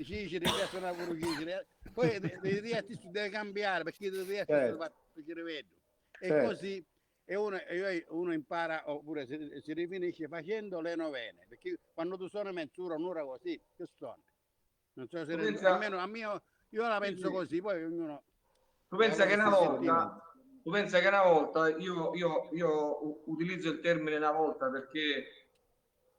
Cicere, devi suonare pure Cicere, poi deve cambiare perché devi fare il vedo. E Certo. così e uno impara oppure si rifinisce facendo le novene, perché quando tu suoni mezz'ora, un'ora così, che suoni? Non so se almeno a mio, io la penso così, poi ognuno... Tu pensa che una volta, io utilizzo il termine una volta perché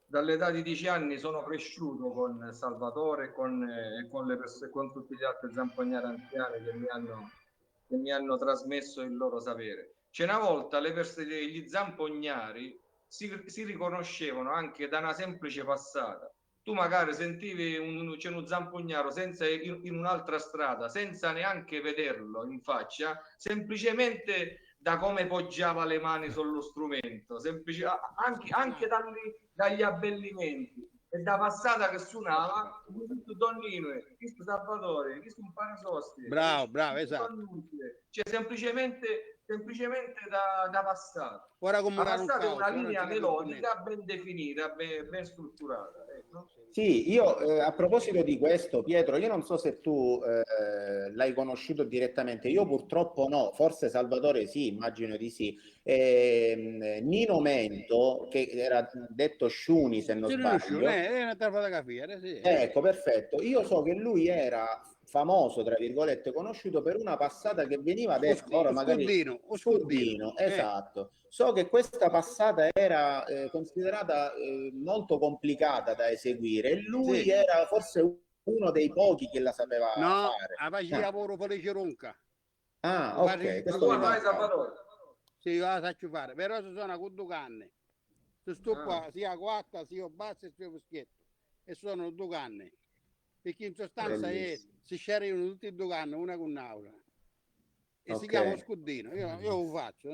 dall'età di 10 anni sono cresciuto con Salvatore e con tutti gli altri zampognari anziani che mi hanno trasmesso il loro sapere. C'è una volta gli zampognari si riconoscevano anche da una semplice passata. Tu magari sentivi c'è uno zampognaro in un'altra strada, senza neanche vederlo in faccia, semplicemente da come poggiava le mani sullo strumento, anche dagli abbellimenti e da passata che suonava, questo Donnino, questo Salvatore, questo un Parasosti, bravo, esatto. Cioè semplicemente da passata. Ora come la passata è una linea melodica ben definita, ben strutturata. Ecco. Sì, io a proposito di questo, Pietro, io non so se tu l'hai conosciuto direttamente, io purtroppo no, forse Salvatore sì, immagino di sì. Nino Mento, che era detto Sciuni se non sbaglio, è una fotografia, sì. ecco, perfetto, io so che lui era famoso, tra virgolette, conosciuto per una passata che veniva detta, ora magari... Scudino, esatto. So che questa passata era considerata molto complicata da eseguire e lui era forse uno dei pochi che la sapeva fare. No, faceva pure Felice Ronca. Ah, ok. Sì, io la faccio fare, però si suona con due canne. Si stuppa sia quatta, sia bassa sia fischietto. E sono due canne. Perché in sostanza si scerivano tutti e due canne, una con l'altra. E si chiama scudino, io lo faccio,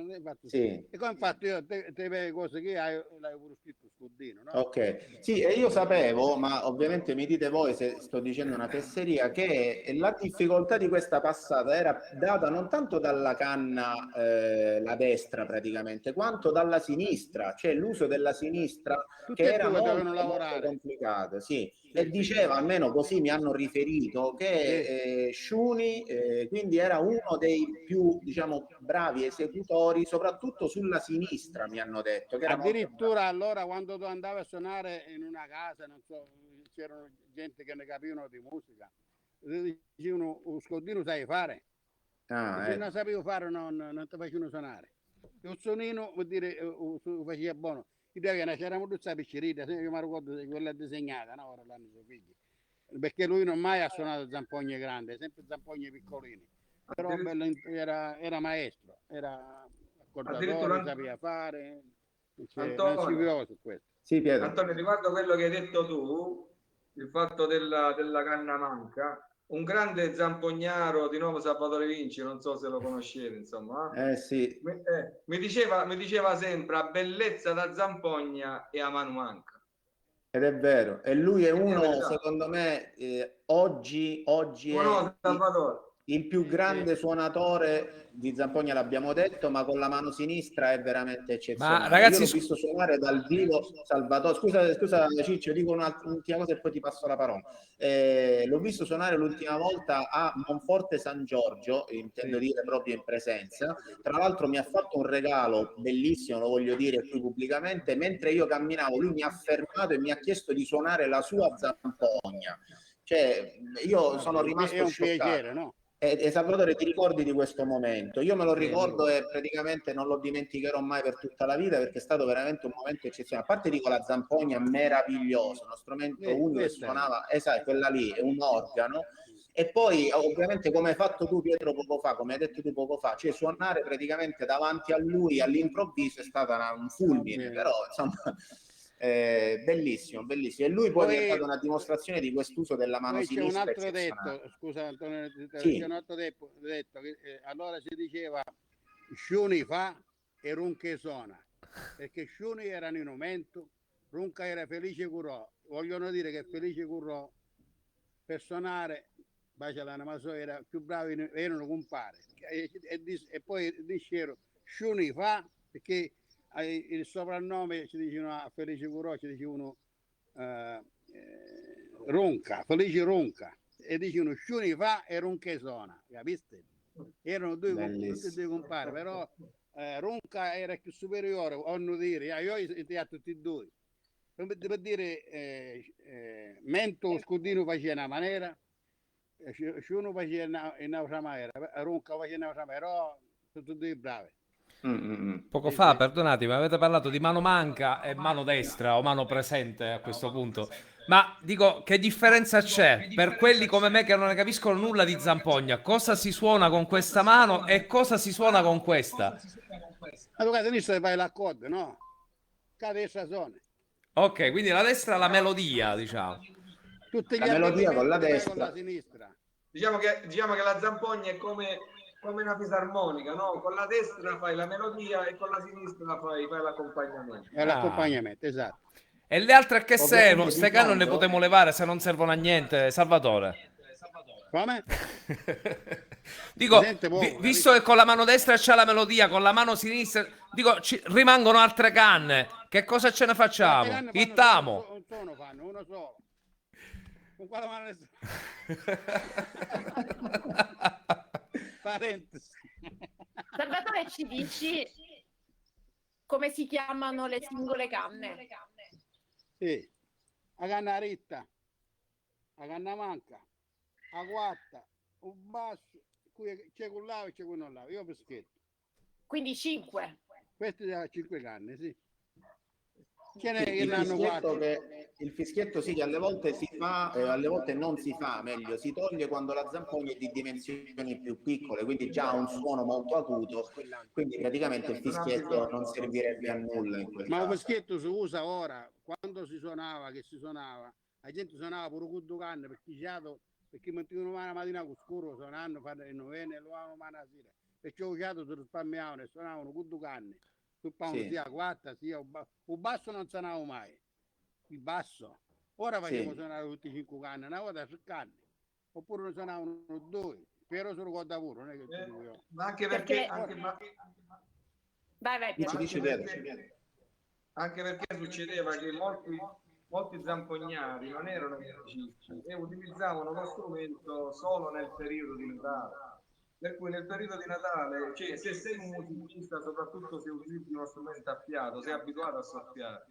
sì. e come infatti io te cose che hai, l'hai pure scritto scudino. scordino, no? Ok, sì, e io sapevo, ma ovviamente mi dite voi se sto dicendo una fesseria, che la difficoltà di questa passata era data non tanto dalla canna, la destra praticamente, quanto dalla sinistra, cioè l'uso della sinistra Tutti che e era due molto, dovevano molto lavorare. complicata, sì. Sì, E diceva, almeno così mi hanno riferito, sì. che Shuni quindi era uno dei più, diciamo, bravi esecutori, soprattutto sulla sinistra, mi hanno detto, che era molto bravo. Addirittura allora quando tu andavi a suonare in una casa, non so, c'erano gente che ne capivano di musica, dicevano, lo scordino sai fare? Ah, E se non sapevo fare non ti facevano suonare. Il suonino vuol dire faceva buono. C'era tutta piccerita, io mi ricordo quella disegnata, no? Ora l'hanno suoi figli. Perché lui non mai ha suonato zampogne grandi, sempre zampogne piccolini. Però bello, era maestro, era accordatore, Addirittura sapeva fare, non si Antonio, pioveva su questo. sì, Pietro. Antonio, riguardo quello che hai detto tu, il fatto della canna manca, un grande zampognaro di nome Salvatore Vinci, non so se lo conoscete, insomma, Sì, mi diceva sempre a bellezza da zampogna e a mano manca. ed è vero. E lui è Ed è la uno, verità. secondo me, oggi O è no, Salvatore? il più grande suonatore di zampogna, l'abbiamo detto, ma con la mano sinistra è veramente Ma eccezionale. Io ragazzi, l'ho visto suonare dal vivo, Salvatore. Scusa Ciccio, dico un'ultima cosa e poi ti passo la parola. L'ho visto suonare l'ultima volta a Monforte San Giorgio, intendo dire proprio in presenza. Tra l'altro mi ha fatto un regalo bellissimo, lo voglio dire qui pubblicamente, mentre io camminavo lui mi ha fermato e mi ha chiesto di suonare la sua zampogna. Cioè, io sono È rimasto un scioccato. piacere, no? E Salvatore, ti ricordi di questo momento? Io me lo Sì, ricordo e praticamente non lo dimenticherò mai per tutta la vita perché è stato veramente un momento eccezionale. A parte dico la zampogna meraviglioso, uno strumento unico che questa è. suonava, sai, quella lì è un organo. E poi ovviamente come hai fatto tu Pietro poco fa, come hai detto tu poco fa, cioè suonare praticamente davanti a lui all'improvviso è stata un fulmine, però insomma bellissimo, bellissimo. E lui poi mi ha dato Poi, una dimostrazione di quest'uso della mano poi c'è un sinistra altro eccezionale. detto, scusa Antonio, c'è un Sì, altro detto che allora si diceva Sciuni fa e Runche suona, perché Sciuni erano in aumento, Runca era felice curò. Vogliono dire che felice curò per suonare Bacialana Maso era più bravi, erano compare. E poi dicevano Sciuni fa, perché il soprannome ci dicevano a Felice Curò, ci dicevano Ronca, Felice Ronca, e dicevano Sciuni fa e Ronche suona, capiste? Erano tutti e due compari, però Ronca era più superiore, hanno dire, io a tutti e due. Per dire, Mento Scudino faceva una maniera, uno faceva in un'altra maniera, Ronca faceva in un'altra maniera, però sono tutti bravi. poco Sì, fa, sì. perdonatemi, avete parlato di mano manca e mano destra o mano presente a questo punto. Ma dico, che differenza c'è per quelli come me che non ne capiscono nulla di zampogna? Cosa si suona con questa mano e cosa si suona con questa? Ma tu a sinistra fai l'accordo, no? A destra suona. Ok, quindi la destra è la melodia, diciamo. Tutti la gli melodia con la abbellimenti li fai con la destra. sinistra. Diciamo che la zampogna è come una fisarmonica, no? Con la destra fai la melodia e con la sinistra fai l'accompagnamento. È Ah. l'accompagnamento, esatto. E le altre a che servono? Ovviamente di Ste canne non le fondo, potremo levare se non servono a niente, Salvatore. Come? Si Dico, sente poco, visto che con la mano destra c'è la melodia, con la mano sinistra, dico, rimangono altre canne. Che cosa ce ne Le altre facciamo? canne fanno Ittamo. un suono, fanno uno solo. Con quale mano Parentesi. Salvatore, ci dici come si chiamano le singole canne? Sì. A canna ritta, a canna manca, a quatta, un basso, qui c'è quello là e c'è quello là. Io peschetto. Quindi 5. Questi da 5 canne, sì. Ce n'è che il ne hanno fischietto, 4. il fischietto sì, che alle volte si fa, alle volte non si fa, meglio, si toglie quando la zampogna è di dimensioni più piccole, quindi già ha un suono molto acuto, quindi praticamente il fischietto non servirebbe a nulla in quel Ma un caso. fischietto si usa ora, quando si suonava, la gente suonava pure con due canne, perché mettevano una mattina con scuro, suonando, fanno le novene e lo hanno mano a sera. Perché ho usato si risparmiavano e suonavano con due canne. Tu parli Sì. sia quatta, sia un basso non suonavo mai. il basso. Ora facciamo Sì. suonare tutti i 5 canne, una volta su canne, oppure ne suonavano 2, però solo con lavoro, non è che ti dico io. Ma anche Perché- Vai, Dici, Pietro. Pietro. anche perché succedeva che molti zampognari non erano musicisti e utilizzavano lo strumento solo nel periodo di Natale. Per cui nel periodo di Natale, cioè, se sei un musicista, soprattutto se utilizzi uno strumento a fiato, sei abituato a soffiare.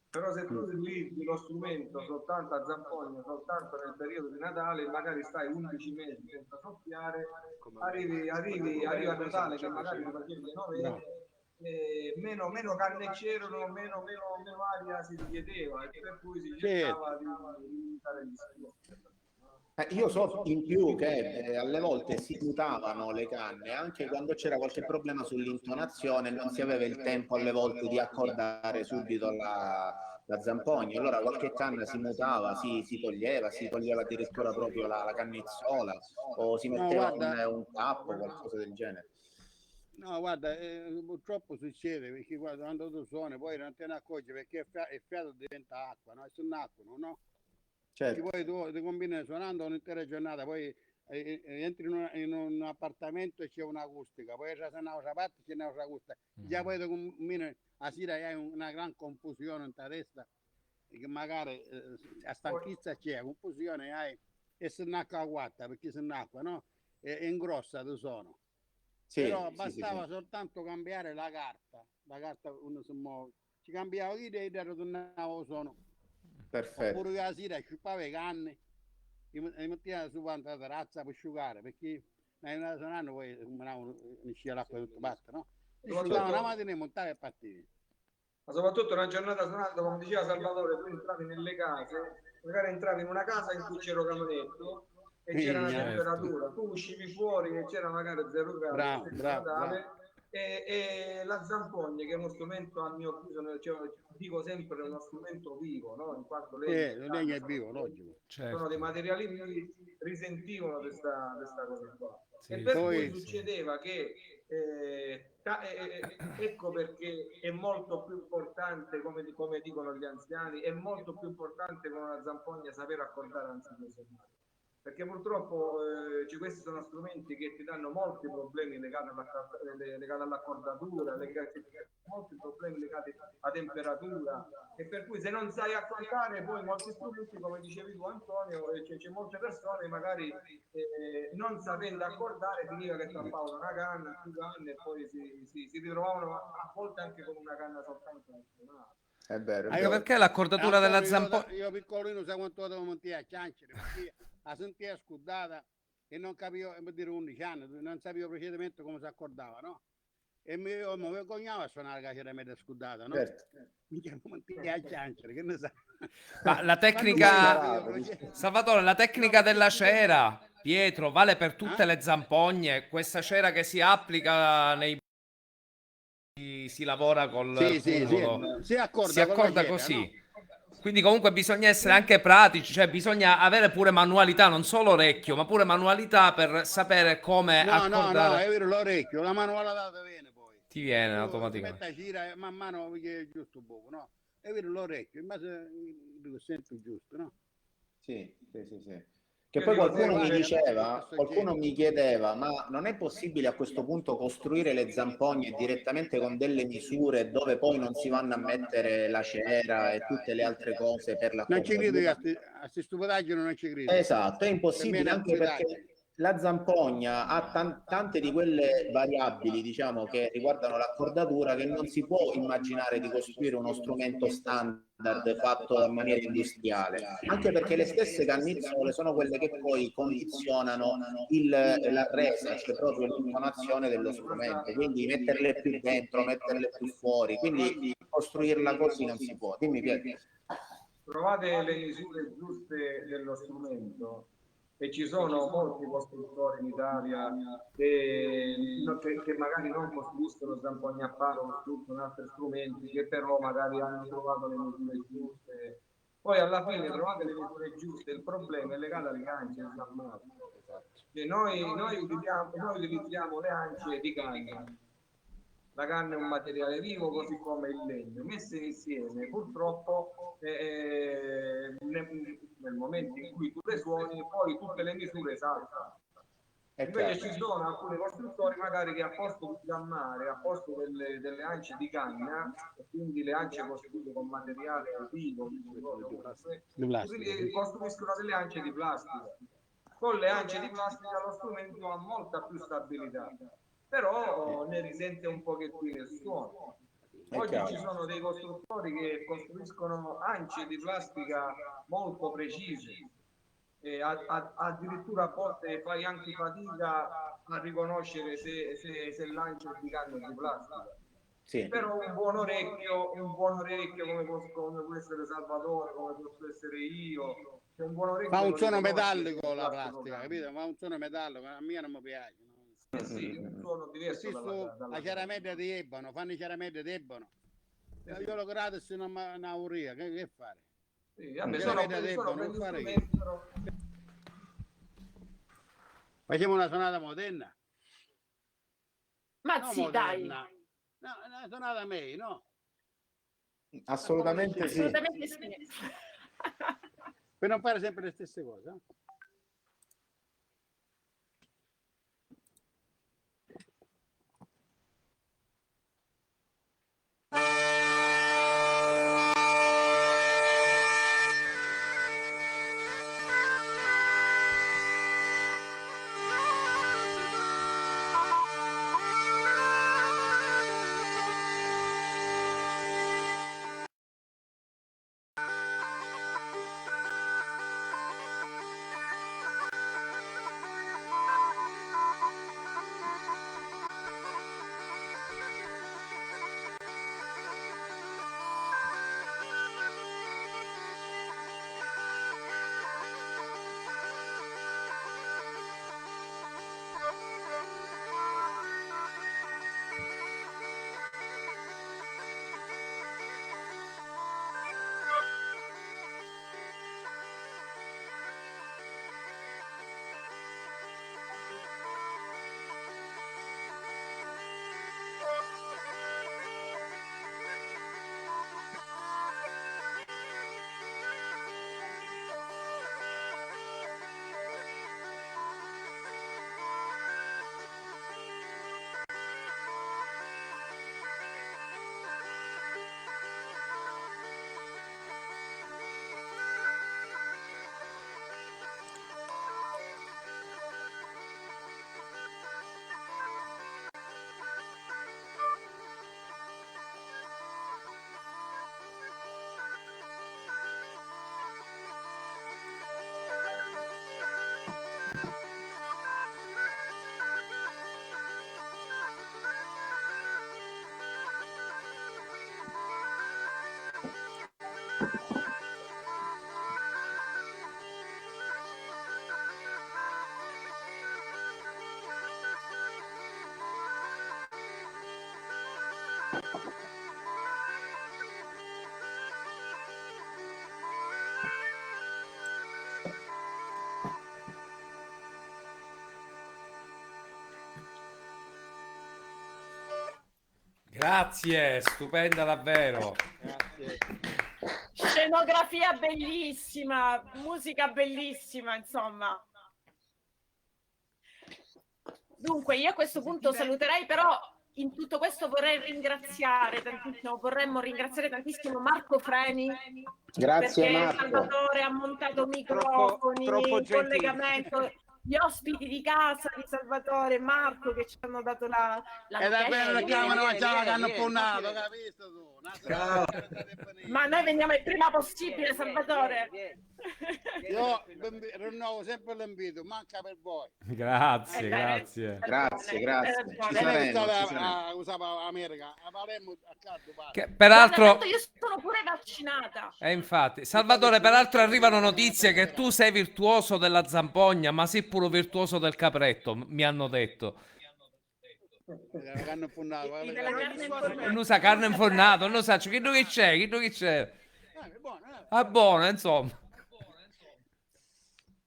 Però se tu utilizzi lo strumento soltanto a zampogna, soltanto nel periodo di Natale, magari stai 11 mesi senza soffiare, arrivi a Natale che magari ti facevi le novene, meno canne c'erano, meno aria si richiedeva, e per cui si cercava di limitare gli sforzi. Io so in più che alle volte si mutavano le canne anche quando c'era qualche problema sull'intonazione, non si aveva il tempo alle volte di accordare subito la zampogna, allora qualche canna si mutava, si toglieva addirittura proprio la cannizzola o si metteva un tappo, qualcosa del genere. No, guarda, purtroppo succede perché guarda, quando tu suoni poi non te ne accorgi perché il fiato diventa acqua, no? E se nacquano, no? Certo. Poi tu ti combini suonando un'intera giornata, poi entri in un appartamento e c'è un'acustica, poi c'è un'altra parte c'è un'altra acustica, già poi ti combini a sera hai una gran confusione in testa, che magari a stanchezza c'è, confusione hai, e se nacqua a guatta, perché se nacqua, no? E ingrossa tu sono. Sì, Però sì, bastava sì. soltanto cambiare la carta uno si muove, ci cambiava l'idea e ritornava suono. Perfetto. Oppure la sera sciupava i canni e metteva su la terrazza per asciugare, perché una suonando poi usciva l'acqua da tutte parti, no? E asciugava una mattina e montava e partiva. Ma soprattutto una giornata suonando, come diceva Salvatore, tu entravi nelle case, magari entravi in una casa in cui c'era un caminetto e c'era una temperatura, tu uscivi fuori e c'era magari 0 gradi, bravo. E la zampogna, che è uno strumento, a mio avviso, cioè, dico sempre, è uno strumento vivo, no? In quanto legno è vivo, logico. Sono dei materiali vivi, risentivano questa cosa qua. Sì, e per cui succedeva che ecco perché è molto più importante, come dicono gli anziani, è molto più importante con una zampogna saper accordare anziché suonare. Perché purtroppo questi sono strumenti che ti danno molti problemi legati all'accordatura, molti problemi legati a temperatura, e per cui se non sai accordare poi molti strumenti, come dicevi tu Antonio, c'è molte persone magari non sapendo accordare finiva che tappavano una canna, 2 canne, e poi si ritrovavano a volte anche con una canna soltanto nazionale. È vero. Anche perché l'accordatura della zampogna... Io piccolino sai quanto devo montare a ciancere, perché la sentia scudata e non capivo, per dire 11 anni, non sapevo precedente come si accordava, no? E mi vergognavo a suonare la cacerametta scudata, no? Certo. Mi chiamo montare a ciancere, che ne sa? Ma la tecnica... Salvatore, la tecnica della cera, Pietro, vale per tutte le zampogne? Questa cera che si applica nei... si lavora col si accorda così, no? Quindi comunque bisogna essere anche pratici, cioè bisogna avere pure manualità, non solo orecchio, ma pure manualità per sapere come accordare. No, è vero, l'orecchio, la manualità ti viene poi. Ti viene automaticamente. Metta gira man mano che è giusto un poco, no? È vero, l'orecchio, in base sempre giusto, no? Sì. Che poi qualcuno mi chiedeva, ma non è possibile a questo punto costruire le zampogne direttamente con delle misure dove poi non si vanno a mettere la cera e tutte le altre cose per la Non ci credo, a queste stupidaggini non ci credo. Esatto, è impossibile anche perché la zampogna ha tante di quelle variabili, diciamo, che riguardano l'accordatura, che non si può immaginare di costruire uno strumento standard fatto in maniera industriale, anche perché le stesse cannizzole sono quelle che poi condizionano la resa, cioè proprio l'intonazione dello strumento, quindi metterle più dentro, metterle più fuori, quindi costruirla così non si può. Dimmi, Pietro. Trovate le misure giuste dello strumento, e ci sono molti costruttori in Italia che magari non costruiscono zampogne a palo, costruiscono altri strumenti, che però magari hanno trovato le misure giuste. Poi alla fine trovate le misure giuste, il problema è legato alle ance e noi utilizziamo le ance di canna, La canna è un materiale vivo, così come il legno. Messe insieme, purtroppo, nel momento in cui tu le suoni, poi tutte le misure saltano. Invece ci sono alcuni costruttori magari che a posto di fiammare, a posto delle ance di canna, e quindi le ance costruite con materiale vivo, costruiscono delle ance di plastica. Con le ance di plastica lo strumento ha molta più stabilità, però ne risente un pochettino il suono. Oggi ci sono dei costruttori che costruiscono ance di plastica molto precise, e addirittura a volte fai anche fatica a riconoscere se l'ance è di canna o di plastica. Sì. Però un buon orecchio come può essere Salvatore, come posso essere io, un buon orecchio fa un suono metallico la plastica, capito? Fa un suono metallico, a me non mi piace. Sì, un suono diverso la ceramedia di Ebano, fanno i ceramedia di Ebano. Io lo gratis una uria, che fare? Sì, sono facciamo una sonata moderna? Ma no, sì, moderna. Dai. No, una sonata May, no? Assolutamente sì. Assolutamente sì. Per non fare sempre le stesse cose. Grazie, stupenda davvero. Grazie. Scenografia bellissima, musica bellissima, insomma. Dunque, io a questo punto saluterei, però in tutto questo vorremmo ringraziare tantissimo Marco Freni. Grazie perché Marco. Salvatore ha montato microfoni, troppo collegamento, gli ospiti di casa di Salvatore e Marco che ci hanno dato la E davvero la chiamano mangiava che hanno fondato, capito tu? Ma noi veniamo il prima possibile, Salvatore. Io rinnovo sempre l'invito, manca per voi. Grazie, grazie. Grazie. Ci saremo. Usava America, a Palermo a caldo. Peraltro, io sono pure vaccinata. Infatti, Salvatore, peraltro arrivano notizie che tu sei virtuoso della zampogna, ma sei pure virtuoso del capretto, mi hanno detto. Non sa carne infornata, non sa che c'è. Ah, buono, insomma.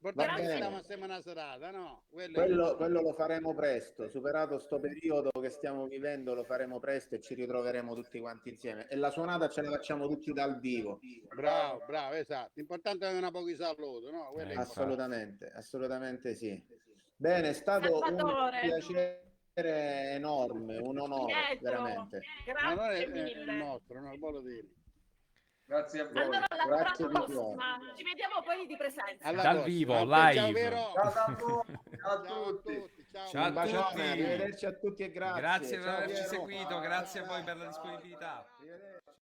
Importante che bene. stiamo assieme una serata, no? Quello è Quello lo faremo presto, superato sto periodo che stiamo vivendo, lo faremo presto e ci ritroveremo tutti quanti insieme. E la suonata ce la facciamo tutti dal vivo. bravo, bravo, esatto. L'importante è avere una poco di saluto, no? Quello è Assolutamente, assolutamente sì. Bene, è stato un Salvatore. piacere enorme, un onore, Pietro, veramente. Ma non grazie è il mille. nostro, no? Voglio dire. Grazie a voi. Allora, alla Grazie di prossima. Ci vediamo poi di presenza. Alla Dal prossima. vivo, Ok, ciao, live. Piero. Ciao a voi, ciao a Ciao a tutti. tutti. Ciao. Ciao a Un bacione, tutti. arrivederci a tutti e grazie. Grazie per Ciao, averci Piero. seguito, grazie a voi per la disponibilità. Arrivederci.